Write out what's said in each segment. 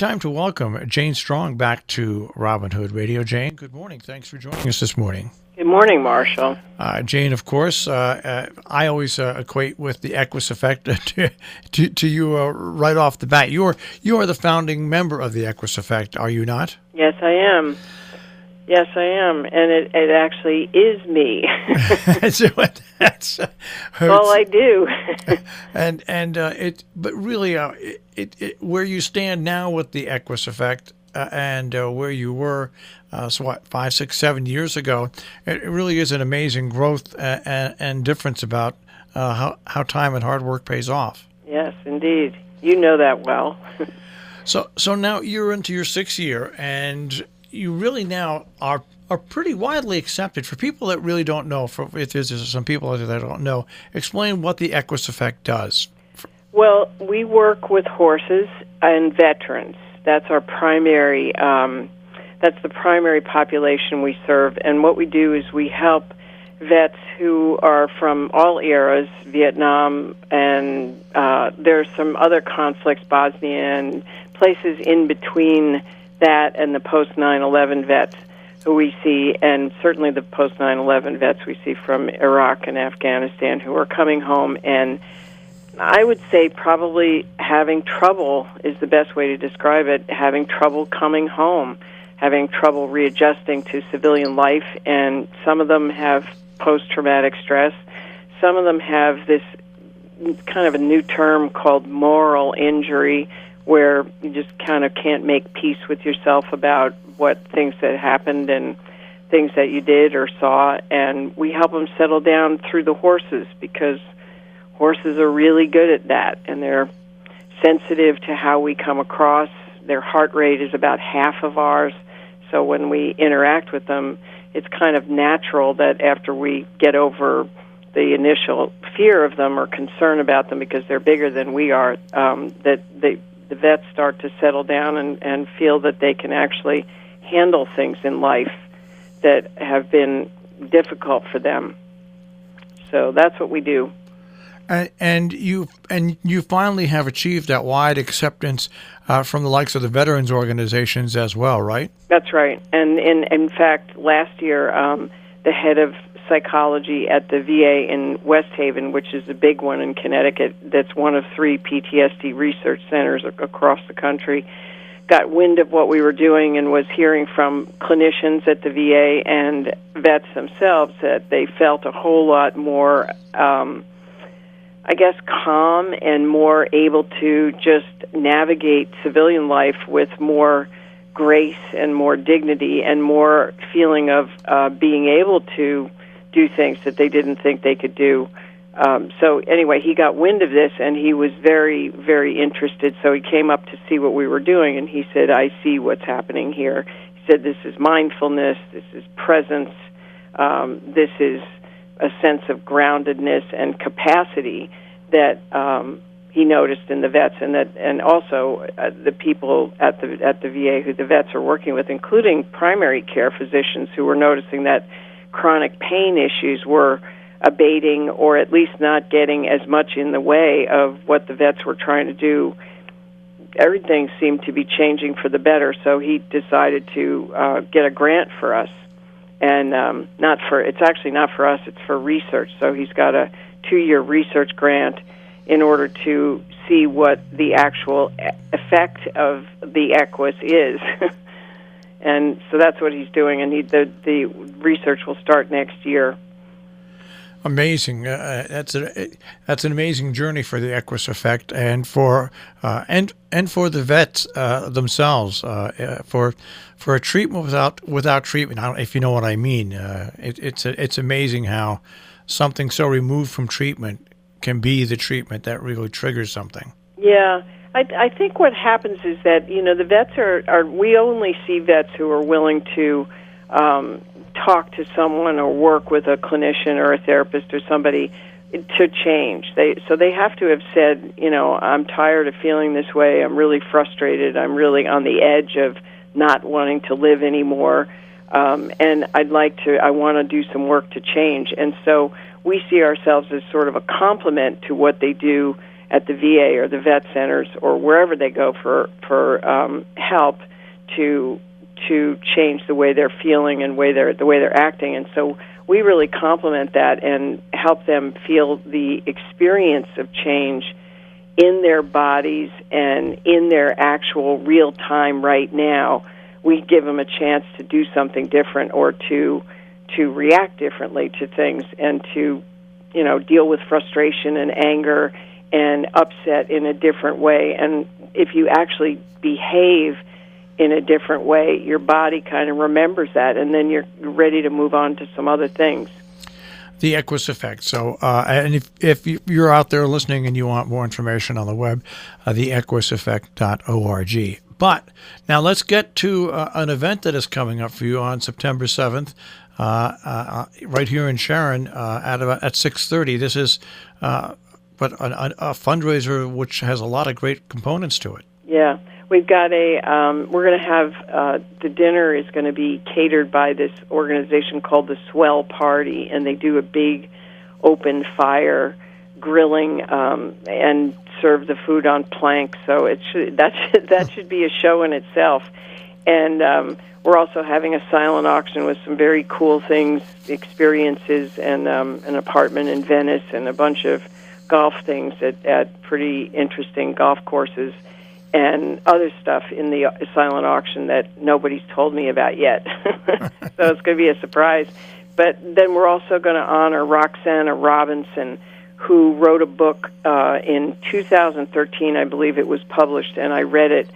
time to welcome Jane Strong back to Robin Hood Radio. Jane, good morning. Thanks for joining us this morning. Good morning, Marshall. Jane, of course, I always equate with the Equus Effect to you right off the bat. You are the founding member of the Equus Effect, are you not? Yes, I am. Yes, I am, and it actually is me. That's all I do. But really, where you stand now with the Equus Effect and where you were, 5, 6, 7 years ago, it really is an amazing growth and difference about how time and hard work pays off. Yes, indeed. You know that well. So now you're into your 6th year, and you really now are pretty widely accepted. For people that really don't know, if there's some people out there that don't know, explain what the Equus Effect does. Well, we work with horses and veterans. That's our primary. That's the primary population we serve. And what we do is we help vets who are from all eras, Vietnam, and there's some other conflicts, Bosnia, and places in between that and the post-9/11 vets who we see, and certainly the post-9/11 vets we see from Iraq and Afghanistan who are coming home, and I would say probably having trouble is the best way to describe it, having trouble coming home, having trouble readjusting to civilian life, and some of them have post-traumatic stress. Some of them have this kind of a new term called moral injury, where you just kind of can't make peace with yourself about what things that happened and things that you did or saw, and we help them settle down through the horses, because horses are really good at that, and they're sensitive to how we come across. Their heart rate is about half of ours, so when we interact with them, it's kind of natural that after we get over the initial fear of them or concern about them because they're bigger than we are, that the vets start to settle down and feel that they can actually handle things in life that have been difficult for them. So that's what we do. And you finally have achieved that wide acceptance from the likes of the veterans organizations as well, right? That's right. And in fact, last year, the head of psychology at the VA in West Haven, which is a big one in Connecticut, that's one of 3 PTSD research centers across the country, got wind of what we were doing and was hearing from clinicians at the VA and vets themselves that they felt a whole lot more, calm and more able to just navigate civilian life with more grace and more dignity and more feeling of being able to do things that they didn't think they could do. So anyway, he got wind of this, and he was very, very interested. So he came up to see what we were doing, and he said, I see what's happening here. He said, this is mindfulness, this is presence, this is a sense of groundedness and capacity that he noticed in the vets, and also the people at the VA who the vets are working with, including primary care physicians who were noticing that chronic pain issues were abating, or at least not getting as much in the way of what the vets were trying to do. Everything seemed to be changing for the better, so he decided to get a grant for us. And it's actually not for us, it's for research. So he's got a 2-year research grant in order to see what the actual effect of the Equus is. And so that's what he's doing, and the research will start next year. Amazing. That's an amazing journey for the Equus Effect, and for the vets themselves. For a treatment without treatment, I don't know if you know what I mean. It's amazing how something so removed from treatment can be the treatment that really triggers something. Yeah. I think what happens is that, the vets are we only see vets who are willing to talk to someone or work with a clinician or a therapist or somebody to change. So they have to have said, I'm tired of feeling this way, I'm really frustrated, I'm really on the edge of not wanting to live anymore, and I want to do some work to change. And so we see ourselves as sort of a complement to what they do at the VA or the vet centers or wherever they go for help to change the way they're feeling and the way they're acting. And so we really complement that and help them feel the experience of change in their bodies and in their actual real time right now. We give them a chance to do something different or to react differently to things and to, deal with frustration and anger and upset in a different way. And if you actually behave in a different way, your body kind of remembers that, and then you're ready to move on to some other things. The Equus Effect. So, and if you're out there listening and you want more information on the web, theequuseffect.org. But now let's get to an event that is coming up for you on September 7th, right here in Sharon at 6:30. This is a fundraiser which has a lot of great components to it. Yeah. We've got we're going to have, the dinner is going to be catered by this organization called the Swell Party, and they do a big open fire grilling and serve the food on planks. So that should be a show in itself. And we're also having a silent auction with some very cool things, experiences, and an apartment in Venice, and a bunch of golf things at pretty interesting golf courses, and other stuff in the silent auction that nobody's told me about yet. So it's going to be a surprise. But then we're also going to honor Roxana Robinson, who wrote a book in 2013, I believe it was published, and I read it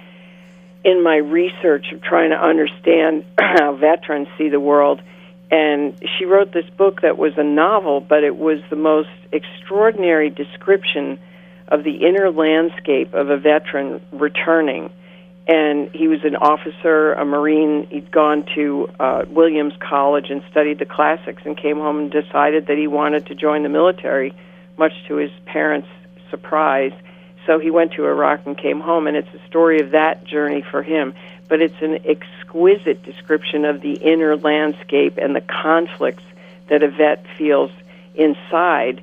in my research of trying to understand how veterans see the world. And she wrote this book that was a novel, but it was the most extraordinary description of the inner landscape of a veteran returning. And he was an officer, a Marine. He'd gone to Williams College and studied the classics and came home and decided that he wanted to join the military, much to his parents' surprise. So he went to Iraq and came home, and it's a story of that journey for him. But it's an exquisite description of the inner landscape and the conflicts that a vet feels inside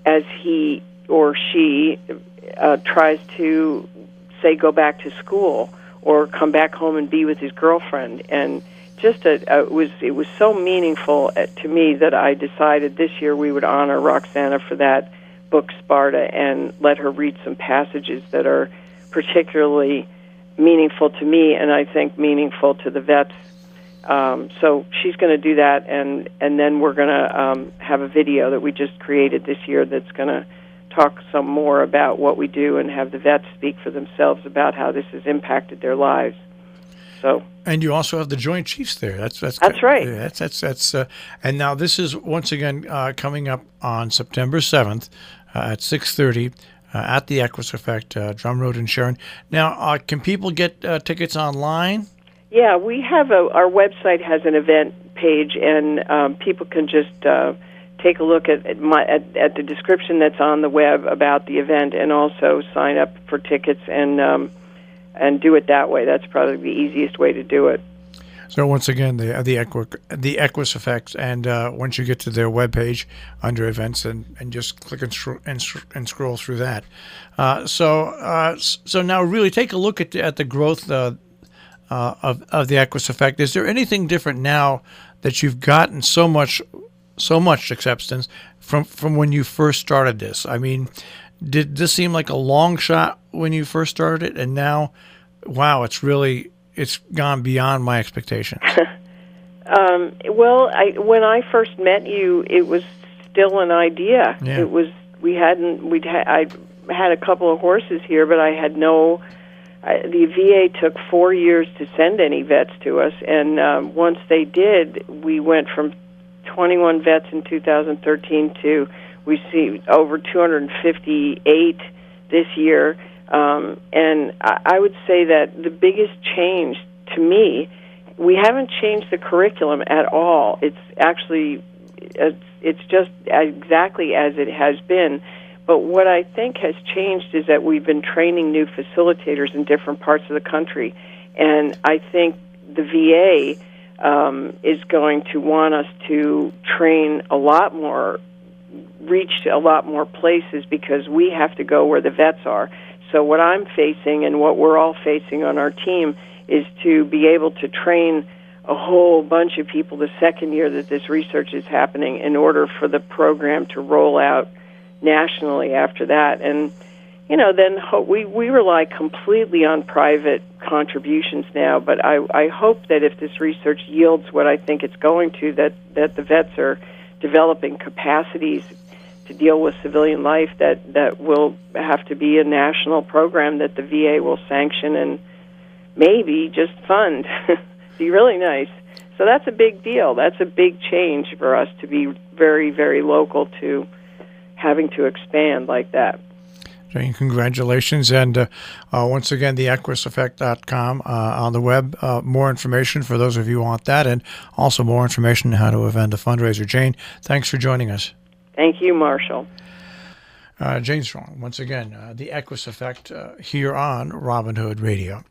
as he or she tries to, say, go back to school or come back home and be with his girlfriend. And just it was so meaningful to me that I decided this year we would honor Roxana for that book, Sparta, and let her read some passages that are particularly meaningful to me, and I think meaningful to the vets. So she's going to do that, and then we're going to have a video that we just created this year that's going to talk some more about what we do and have the vets speak for themselves about how this has impacted their lives. So. And you also have the Joint Chiefs there. That's right. Yeah, that's and now this is once again coming up on September 7th at 6:30 at the Equus Effect, Drum Road in Sharon. Now, can people get tickets online? Yeah, we have our website has an event page, and people can just take a look at the description that's on the web about the event, and also sign up for tickets and do it that way. That's probably the easiest way to do it. So once again, the Equus Effect, and once you get to their webpage under events, and just click and scroll through that. So now really take a look at the growth of the Equus Effect. Is there anything different now that you've gotten so much acceptance from when you first started this? I mean, did this seem like a long shot when you first started it, and now, wow, it's gone beyond my expectations? Well, when I first met you, it was still an idea. Yeah. It was I had a couple of horses here, but I had no. The VA took 4 years to send any vets to us, and once they did, we went from 21 vets in 2013 to we see over 258 this year. And I would say that the biggest change to me, we haven't changed the curriculum at all. It's actually, it's just exactly as it has been. But what I think has changed is that we've been training new facilitators in different parts of the country. And I think the VA is going to want us to train a lot more reach a lot more places because we have to go where the vets are. So what I'm facing and what we're all facing on our team is to be able to train a whole bunch of people the second year that this research is happening in order for the program to roll out nationally after that. And, then we rely completely on private contributions now, but I hope that if this research yields what I think it's going to, that the vets are developing capacities to deal with civilian life that will have to be a national program that the VA will sanction and maybe just fund. Be really nice. So that's a big deal. That's a big change for us to be very, very local to having to expand like that. Jane, congratulations. And once again, the EquusEffect.com on the web. More information for those of you who want that, and also more information on how to event a fundraiser. Jane, thanks for joining us. Thank you, Marshall. Jane Strong, once again, the Equus Effect here on Robin Hood Radio.